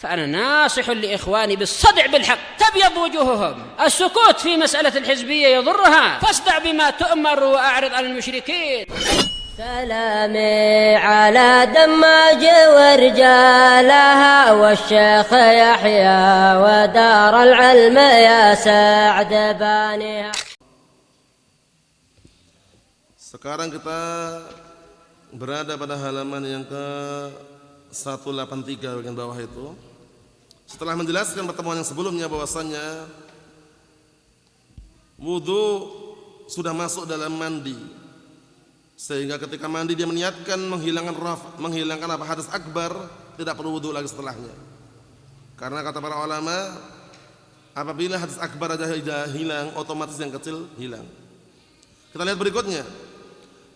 فأنا ناصح لإخواني بالصدع بالحق تبيض وجوههم. السكوت في مسألة الحزبية يضرها، فاصدع بما تؤمر وأعرض عن المشركين. سلامي على دماج ورجالها والشيخ يحيى ودار العلم يا سعد بانيها. Sekarang kita berada pada halaman yang ke 183 bagian bawah itu. Setelah menjelaskan pertemuan yang sebelumnya bahwasannya wudu sudah masuk dalam mandi, sehingga ketika mandi dia meniatkan menghilangkan apa hadas akbar, tidak perlu wudu lagi setelahnya. Karena kata para ulama, apabila hadas akbar aja hilang, otomatis yang kecil hilang. Kita lihat berikutnya.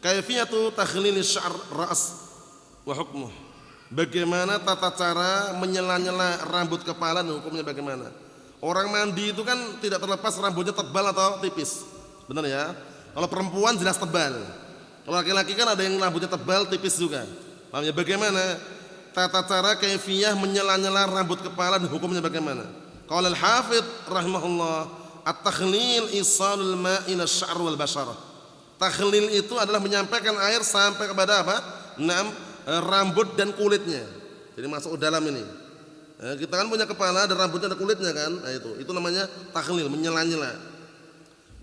Kaifiyatu takhlil sya'r ra's wa hukmuh. Bagaimana tata cara menyela-nyela rambut kepala dan hukumnya bagaimana? Orang mandi itu kan tidak terlepas rambutnya tebal atau tipis. Benar ya? Kalau perempuan jelas tebal. Kalau laki-laki kan ada yang rambutnya tebal, tipis juga. Paham ya? Bagaimana tata cara kaifiyah menyela-nyela rambut kepala dan hukumnya bagaimana? Qala al-Hafidz rahimahullah, at-takhlil isalul ma'i ila asy-sya'r wal basyarah. Takhlil itu adalah menyampaikan air sampai kepada apa? Rambut dan kulitnya. Jadi masuk ke dalam ini. Kita kan punya kepala, ada rambutnya, ada kulitnya kan? Nah, itu namanya takhlil, menyela-nyela.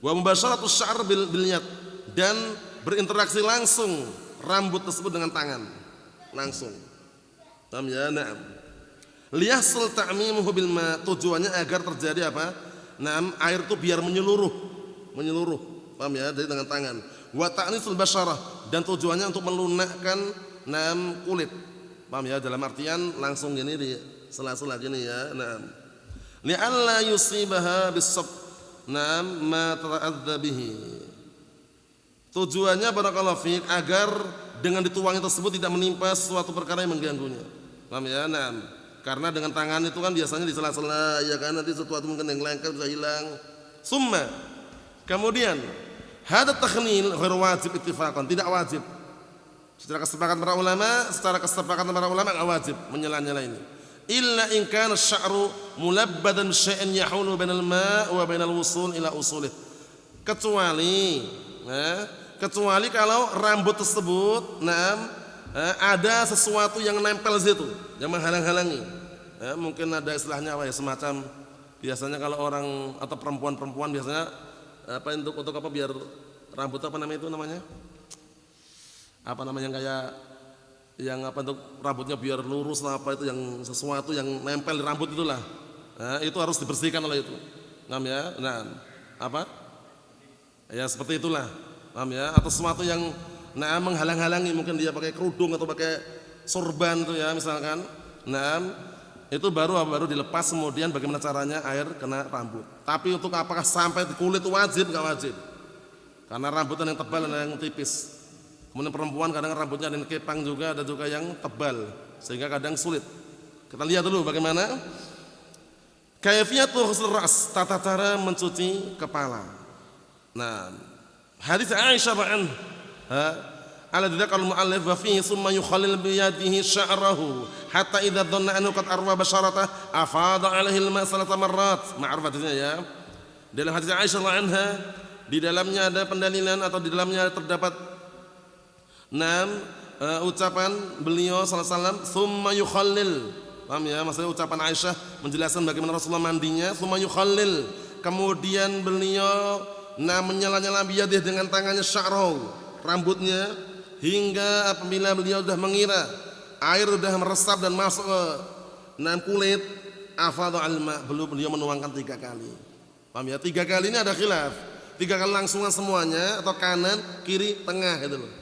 Wa mubasyaratus sya'r bil yad, dan berinteraksi langsung rambut tersebut dengan tangan. Langsung. Paham ya? Na'am. Liyahsul ta'mimuhu bil ma, tujuannya agar terjadi apa? Na'am, air itu biar menyeluruh. Paham ya? Jadi dengan tangan. Wa ta'nisul basyarah, dan tujuannya untuk melunakkan kulit. Paham ya? Dalam artian langsung gini di sela-sela gini ya. Naam. Li'alla yusibaha bis-sab. Naam ma ta'adza bihi. Tujuannya barakallahu fiik agar dengan dituangi tersebut tidak menimpa suatu perkara yang mengganggunya. Paham ya? Naam. Karena dengan tangan itu kan biasanya di sela-sela ya kan, nanti sesuatu mungkin yang lengket bisa hilang. Summa. Kemudian hada takhlil ghairu wajib ittifaqan, tidak wajib. Secara kesepakatan para ulama enggak wajib menyela-nyela ini. Illa in kana asy-sya'ru mulabbadan bisyai'in yahulu bainal ma' wa bainal wusul ila usulih. Kecuali kalau rambut tersebut ada sesuatu yang nempel di situ, yang menghalang-halangi. Mungkin ada istilahnya apa ya, semacam biasanya kalau orang atau perempuan biasanya apa untuk apa biar rambut apa namanya itu namanya? Apa namanya kayak yang apa untuk rambutnya biar lurus lah, apa itu yang sesuatu yang nempel di rambut itulah. Itu harus dibersihkan oleh itu. Paham ya? Nah, apa? Ya seperti itulah. Paham ya? Atau sesuatu yang menghalang-halangi, mungkin dia pakai kerudung atau pakai sorban itu ya misalkan. Nah, itu baru dilepas, kemudian bagaimana caranya air kena rambut. Tapi untuk apakah sampai di kulit itu wajib enggak wajib? Karena rambutnya yang tebal dan yang tipis. Kemudian perempuan kadang rambutnya ada yang kepang juga, ada juga yang tebal, sehingga kadang sulit. Kita lihat dulu bagaimana kaifiyatu ghusl ra's, tata cara mencuci kepala. Nah, hadis Aisyah ala dzakal muallif wa fihi summa yukhallil bi yadihi sya'rahu hatta idza dhanna annahu qad arwa basharata afada alaihi al-ma' salasa marrat. Ma'ruf hadisnya ya. Dalam hadis Aisyah anha, di dalamnya ada pendalilan atau di dalamnya terdapat ucapan beliau sallallahu alaihi wasallam summa yukhallil. Paham ya? Maksudnya ucapan Aisyah menjelaskan bagaimana Rasulullah mandinya, summa yukhallil. Kemudian beliau menyela-nyela biyadih dengan tangannya sya'rahu, rambutnya, hingga apabila beliau sudah mengira air sudah meresap dan masuk ke kulit, afadha al-ma', beliau menuangkan 3 kali. Paham ya? 3 kali ini ada khilaf. 3 kali langsungan semuanya atau kanan, kiri, tengah gitu loh.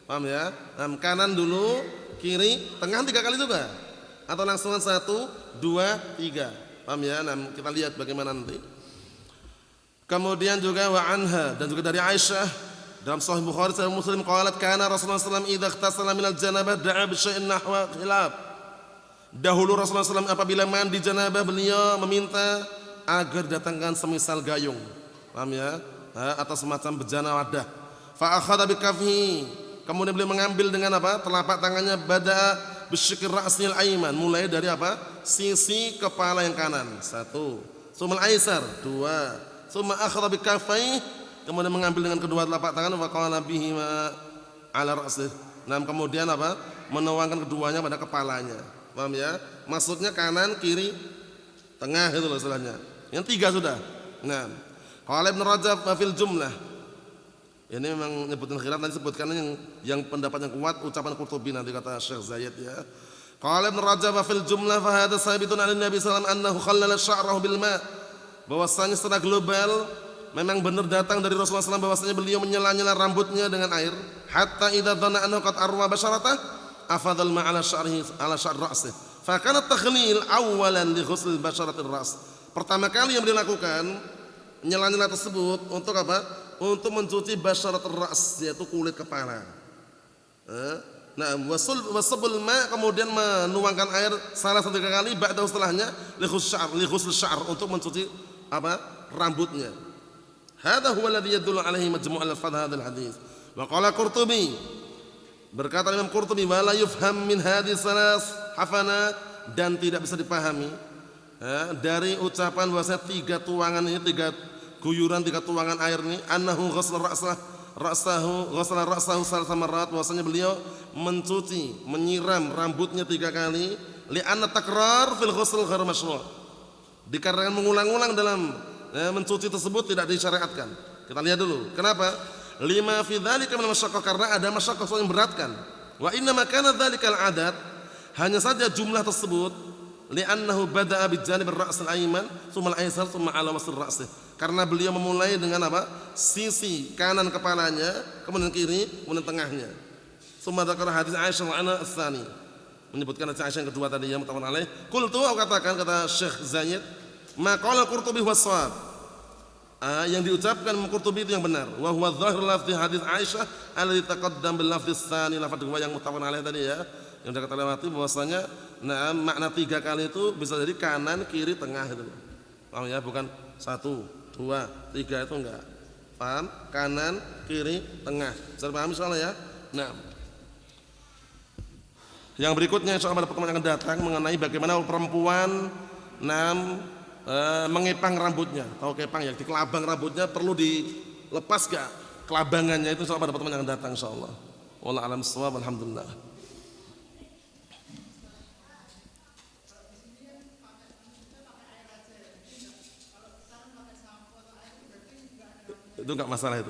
Paham ya? Kanan dulu, kiri, tengah 3 kali juga. Atau langsungan 1, 2, 3. Paham ya? Kita lihat bagaimana nanti. Kemudian juga wa anha, dan juga dari Aisyah dalam Sahih Bukhari dan Muslim qalat kana Rasulullah sallallahu alaihi wasallam idza ightasala minal janabah da'a bi syai'in nahwa khilaf. Dahulu Rasulullah SAW apabila mandi janabah beliau meminta agar datangkan semisal gayung. Paham ya? Atau semacam bejana wadah. Fa akhadha bi kafhi. Kemudian beliau mengambil dengan apa? Telapak tangannya, bada'a bisyikir ra'sil aiman, mulai dari apa? Sisi kepala yang kanan. 1. Sumal aisar. 2. Summa akhadha bi kaffai, kemudian mengambil dengan kedua telapak tangan, wa qala bihima ala ra'sih. Nah, kemudian apa? Menuangkan keduanya pada kepalanya. Paham ya? Maksudnya kanan, kiri, tengah itu loh istilahnya. Yang 3 sudah. Nah, qala Ibnu Rajab fil jumlah. Ini memang nyebutin khilaf, nanti sebutkan yang pendapat yang kuat ucapan Qurtubi nanti kata Syekh Zaid ya. Qala Ibnu Rajab fil jumlah fa hadza sabitun 'an Nabi sallallahu alaihi wasallam annahu khallala sya'rahu bil ma'. Bahwasanya secara global memang benar datang dari Rasulullah SAW bahwasanya beliau menyela-nyela rambutnya dengan air, hatta idza dhanna annahu qad arwa basharatah afadhal ma 'ala sya'rihi 'ala sy'r ra'sih. Fa kana at-takhlil awwalan li ghusl basharatir ra's. Pertama kali yang dilakukan nyela-nyela tersebut untuk apa? Untuk mencuci basyaratul ra's, yaitu kulit kepala. Nah, wasabul ma, kemudian menuangkan air salah satu kali ba'da setelahnya li ghusl sy'r, untuk mencuci apa? Rambutnya. Hadza huwa alladhi yadullu alaihi majmu' al-alfadh hadzal hadits. Wa qala Qurtubi, berkata Imam Qurtubi, wa la yufham min hadhihi salas hafanat, dan tidak bisa dipahami dari ucapan bahwasanya 3 tuangan ini, 3 guyuran, 3 tuangan air ini, annahu ghasala ra'sahu salasa marrat, bahwasanya beliau mencuci, menyiram rambutnya 3 kali, li anna takrar fil ghusl ghair masyru', dikarenakan mengulang-ulang dalam mencuci tersebut tidak disyariatkan. Kita lihat dulu kenapa. Lima fi dzalika min masyaqqah, karena ada masyaqqah yang beratkan. Wa inna ma kana dzalikal adat, hanya saja jumlah tersebut, li'annahu bada'a bijanib ar-ra's al-ayman tsumma al-aysar tsumma 'ala wasl ra'sih, karena beliau memulai dengan apa? Sisi kanan kepalanya, kemudian kiri, kemudian tengahnya. Tsumma dzakara hadis Aisyah ana ats-tsani, menyebutkan hadis Aisyah yang kedua tadi yang muttafaqun alaih. Qultu, aku katakan, kata Syekh Zaid, ma qala Qurtubi huwa shawab, yang diucapkan Qurtubi itu yang benar. Wa huwa dhahir lafzi hadis Aisyah alladhi taqaddam bil lafzi ats-tsani, lafaz kedua yang muttafaqun alaih tadi ya, yang sudah kita lewati, bahwasanya nah makna 3 kali itu bisa jadi kanan, kiri, tengah itu. Paham ya? Bukan 1, 2, 3 itu enggak. Paham? Kanan, kiri, tengah. Bisa paham insyaallah ya? Nah, yang berikutnya insyaallah pada pertemuan yang akan datang mengenai bagaimana perempuan mengepang rambutnya. Tahu kepang ya? Di kelabang rambutnya perlu dilepas enggak kelabangannya, itu insyaallah pada pertemuan yang akan datang insyaallah. Wallahu a'lam bissawab. Alhamdulillah. Itu enggak masalah itu.